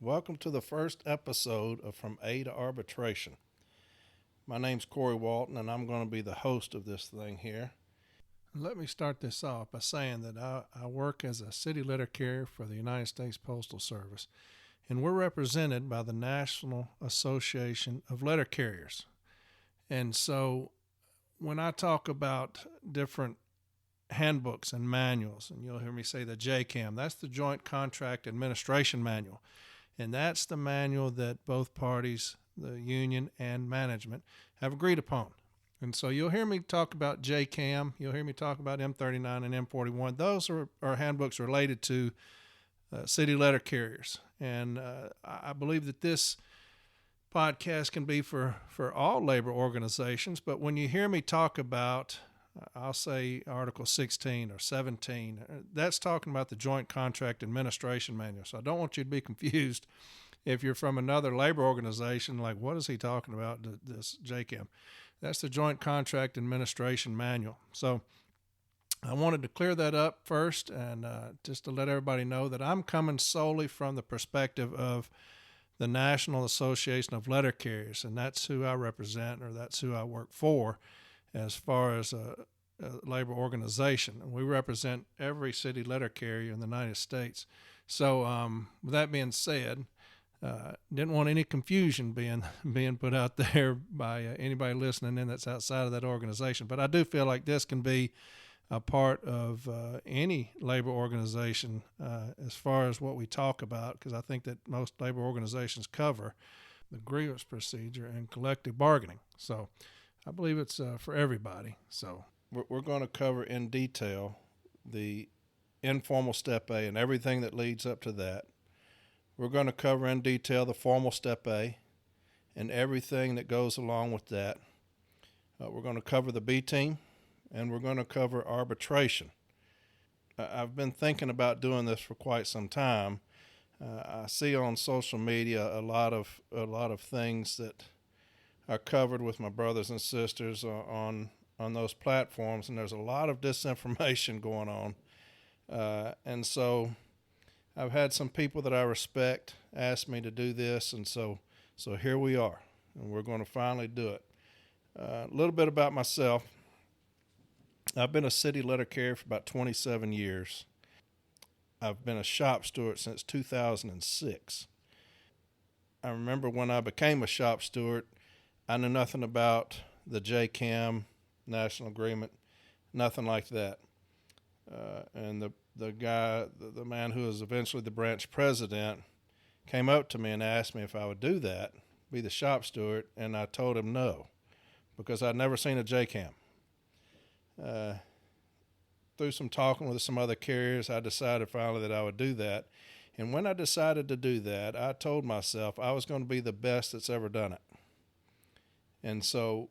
Welcome to the first episode of From A to Arbitration. My name's Corey Walton, and I'm going to be the host of this thing here. Let me start this off by saying that I work as a city letter carrier for the United States Postal Service, and we're represented by the National Association of Letter Carriers. And so when I talk about different handbooks and manuals, and you'll hear me say the JCAM, that's the Joint Contract Administration Manual. And that's the manual that both parties, the union and management, have agreed upon. And so you'll hear me talk about JCAM, you'll hear me talk about M39 and M41. Those are handbooks related to city letter carriers. And I believe that this podcast can be for all labor organizations, but when you hear me talk about I'll say Article 16 or 17. That's talking about the Joint Contract Administration Manual. So I don't want you to be confused if you're from another labor organization, like, what is he talking about, this JCAM? That's the Joint Contract Administration Manual. So I wanted to clear that up first, and just to let everybody know that I'm coming solely from the perspective of the National Association of Letter Carriers, and that's who I represent, or that's who I work for, as far as a labor organization. And we represent every city letter carrier in the United States. So with that being said, didn't want any confusion being put out there by anybody listening in that's outside of that organization. But I do feel like this can be a part of any labor organization as far as what we talk about, because I think that most labor organizations cover the grievance procedure and collective bargaining. So I believe it's for everybody. So we're going to cover in detail the informal Step A and everything that leads up to that. We're going to cover in detail the formal Step A and everything that goes along with that. We're going to cover the B team, and we're going to cover arbitration. I've been thinking about doing this for quite some time. I see on social media a lot of things that are covered with my brothers and sisters on those platforms, and there's a lot of disinformation going on. And so I've had some people that I respect ask me to do this, and so here we are, and we're going to finally do it. A little bit about myself. I've been a city letter carrier for about 27 years. I've been a shop steward since 2006. I remember when I became a shop steward, I knew nothing about the JCAM national agreement, nothing like that. And the man who was eventually the branch president, came up to me and asked me if I would do that, be the shop steward, and I told him no, because I'd never seen a JCAM. Through some talking with some other carriers, I decided finally that I would do that. And when I decided to do that, I told myself I was going to be the best that's ever done it. And so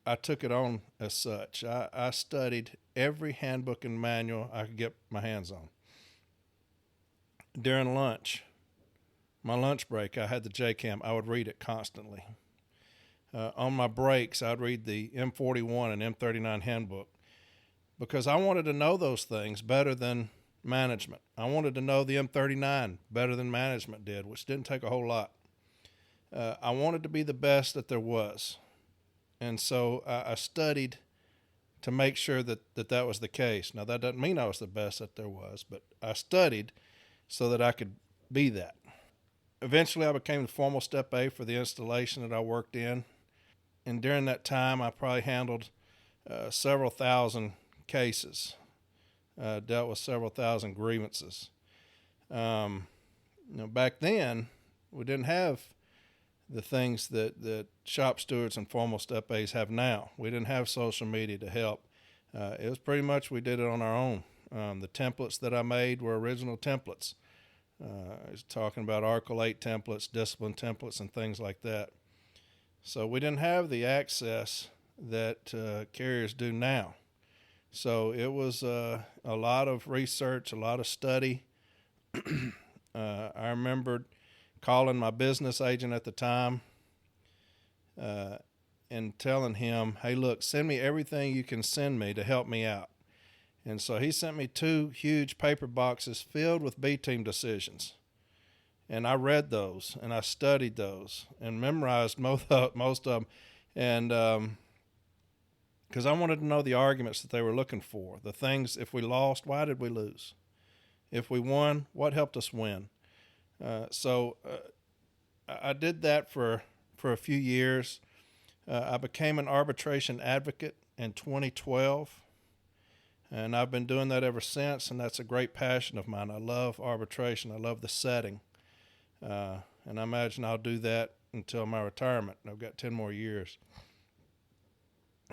I took it on as such. I studied every handbook and manual I could get my hands on. During lunch, my lunch break, I had the JCAM. I would read it constantly. On my breaks, I'd read the M41 and M39 handbook, because I wanted to know those things better than management. I wanted to know the M39 better than management did, which didn't take a whole lot. I wanted to be the best that there was. And so I studied to make sure that was the case. Now, that doesn't mean I was the best that there was, but I studied so that I could be that. Eventually, I became the formal Step A for the installation that I worked in. And during that time, I probably handled several thousand cases, dealt with several thousand grievances. Back then, we didn't have the things that shop stewards and formal Step A's have now. We didn't have social media to help. It was pretty much we did it on our own. The templates that I made were original templates. I was talking about Article 8 templates, discipline templates, and things like that. So we didn't have the access that carriers do now. So it was a lot of research, a lot of study. I remembered calling my business agent at the time and telling him, hey, look, send me everything you can send me to help me out. And so he sent me 2 huge paper boxes filled with B-team decisions. And I read those and I studied those and memorized most of them. And because I wanted to know the arguments that they were looking for, the things, if we lost, why did we lose? If we won, what helped us win? So I did that for a few years. I became an arbitration advocate in 2012, and I've been doing that ever since, and that's a great passion of mine. I love arbitration. I love the setting, and I imagine I'll do that until my retirement. I've got 10 more years.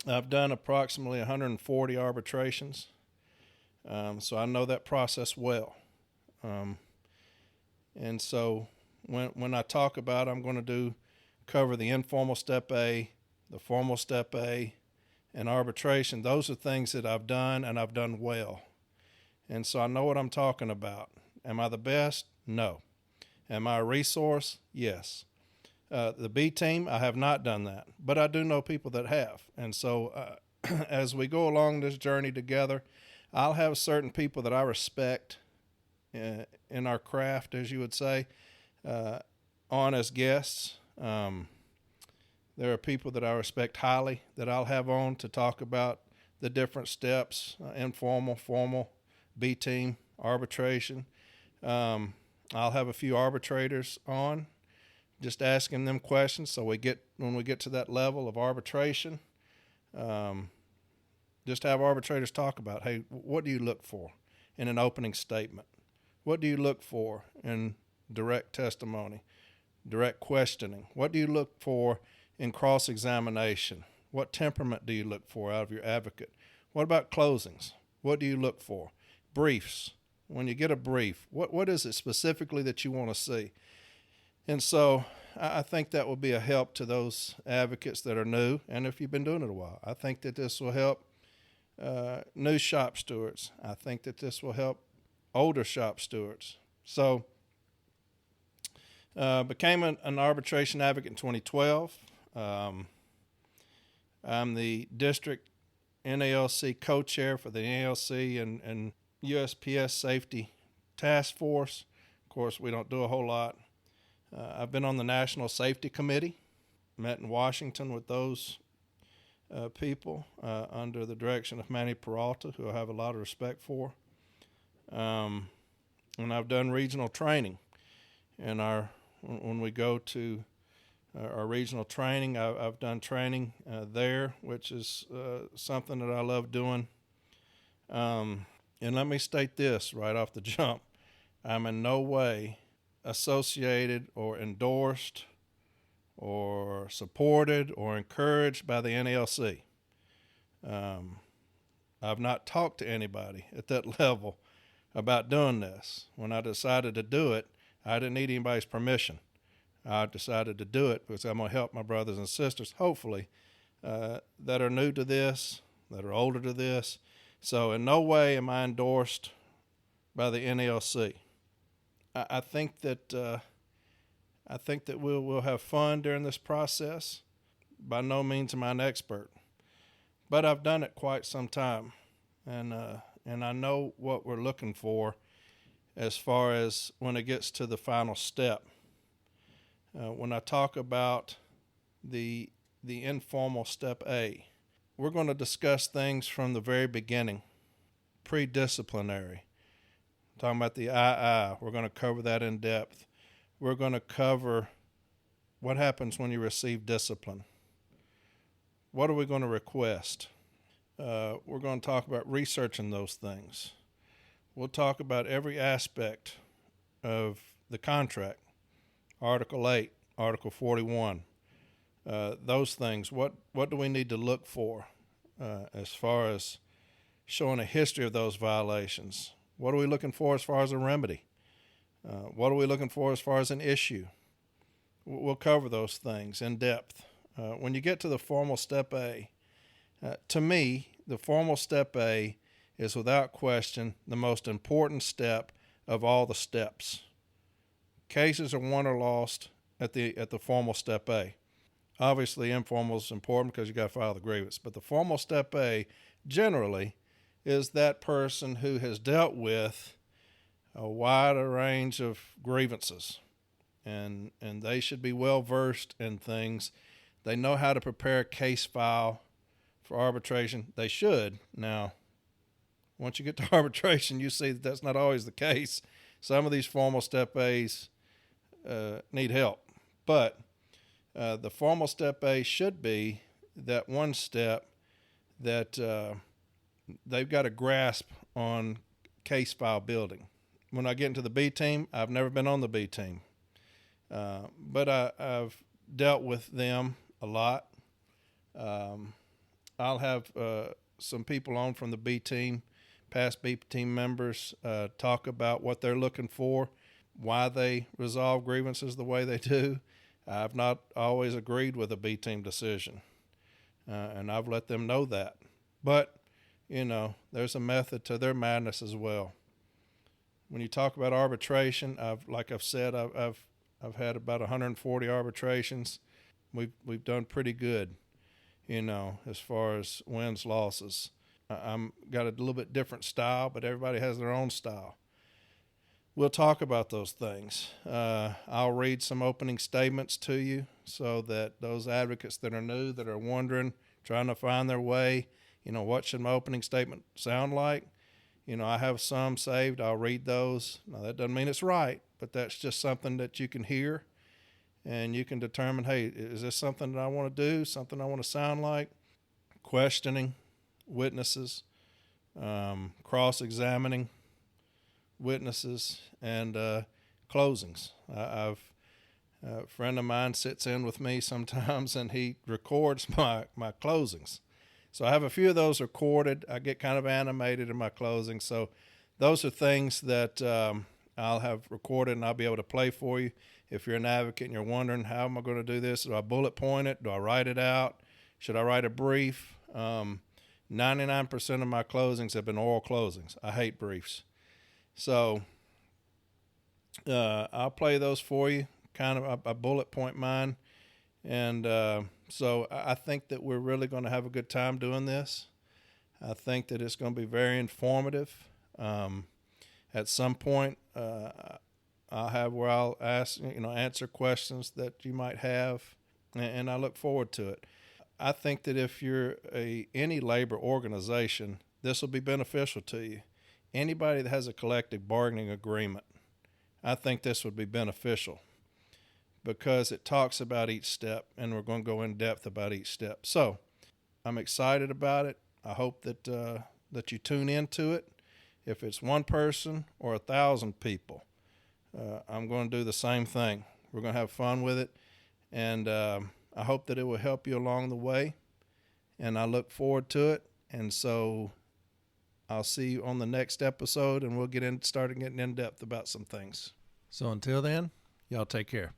I've done approximately 140 arbitrations, so I know that process well. And so when I talk about, I'm going to cover the informal step A, the formal step A, and arbitration. Those are things that I've done and I've done well. And so I know what I'm talking about. Am I the best? No. Am I a resource? Yes. The B team, I have not done that, but I do know people that have. And so as we go along this journey together, I'll have certain people that I respect in our craft, as you would say, on as guests. There are people that I respect highly that I'll have on to talk about the different steps, informal, formal, B team, arbitration. I'll have a few arbitrators on, just asking them questions. So when we get to that level of arbitration, just have arbitrators talk about, hey, what do you look for in an opening statement? What do you look for in direct testimony, direct questioning? What do you look for in cross-examination? What temperament do you look for out of your advocate? What about closings? What do you look for? Briefs. When you get a brief, what is it specifically that you want to see? And so I think that will be a help to those advocates that are new, and if you've been doing it a while. I think that this will help new shop stewards. I think that this will help older shop stewards. So became an arbitration advocate in 2012. I'm the district NALC co-chair for the NALC and USPS safety task force. Of course, we don't do a whole lot. I've been on the National Safety Committee, met in Washington with those people under the direction of Manny Peralta, who I have a lot of respect for. And I've done regional training. And when we go to our regional training, I've done training there, which is something that I love doing. And let me state this right off the jump. I'm in no way associated or endorsed or supported or encouraged by the NALC. I've not talked to anybody at that level about doing this. When I decided to do it, I didn't need anybody's permission. I decided to do it because I'm going to help my brothers and sisters, hopefully, that are new to this, that are older to this. So in no way am I endorsed by the NALC. I think that we'll have fun during this process. By no means am I an expert, but I've done it quite some time, and I know what we're looking for as far as when it gets to the final step. When I talk about the informal step A, we're going to discuss things from the very beginning, pre-disciplinary. Talking about the II, we're going to cover that in depth. We're going to cover what happens when you receive discipline. What are we going to request? We're going to talk about researching those things. We'll talk about every aspect of the contract, Article 8, Article 41, those things. What do we need to look for as far as showing a history of those violations? What are we looking for as far as a remedy? What are we looking for as far as an issue? We'll cover those things in depth. When you get to the formal step A, to me, the formal step A is without question the most important step of all the steps. Cases are won or lost at the formal step A. Obviously, informal is important because you got to file the grievance, but the formal step A generally is that person who has dealt with a wider range of grievances. and they should be well versed in things. They know how to prepare a case file for arbitration. They should. Now, once you get to arbitration, you see that that's not always the case. Some of these formal Step A's need help, but the formal Step A should be that one step that they've got a grasp on case file building. When I get into the B team, I've never been on the B team, but I've dealt with them a lot. I'll have some people on from the B team, past B team members, talk about what they're looking for, why they resolve grievances the way they do. I've not always agreed with a B team decision, and I've let them know that. But, there's a method to their madness as well. When you talk about arbitration, like I've said, I've had about 140 arbitrations. We've done pretty good, as far as wins, losses. I'm got a little bit different style, but everybody has their own style. We'll talk about those things. I'll read some opening statements to you so that those advocates that are new, that are wondering, trying to find their way, what should my opening statement sound like? I have some saved. I'll read those. Now, that doesn't mean it's right, but that's just something that you can hear, and you can determine, hey, is this something that I want to do, something I want to sound like? Questioning witnesses, cross-examining witnesses, and closings. A friend of mine sits in with me sometimes, and he records my closings. So I have a few of those recorded. I get kind of animated in my closings. So those are things that I'll have recorded, and I'll be able to play for you. If you're an advocate and you're wondering, how am I going to do this? Do I bullet point it? Do I write it out? Should I write a brief? 99% of my closings have been oral closings. I hate briefs. So I'll play those for you. Kind of I bullet point mine. And so I think that we're really going to have a good time doing this. I think that it's going to be very informative. At some point, I'll have where I'll ask, answer questions that you might have, and I look forward to it. I think that if you're any labor organization, this will be beneficial to you. Anybody that has a collective bargaining agreement, I think this would be beneficial because it talks about each step, and we're going to go in depth about each step. So I'm excited about it. I hope that you tune into it. If it's one person or 1,000 people, I'm going to do the same thing. We're going to have fun with it, and I hope that it will help you along the way, and I look forward to it. And so I'll see you on the next episode, and we'll start getting in depth about some things. So until then, y'all take care.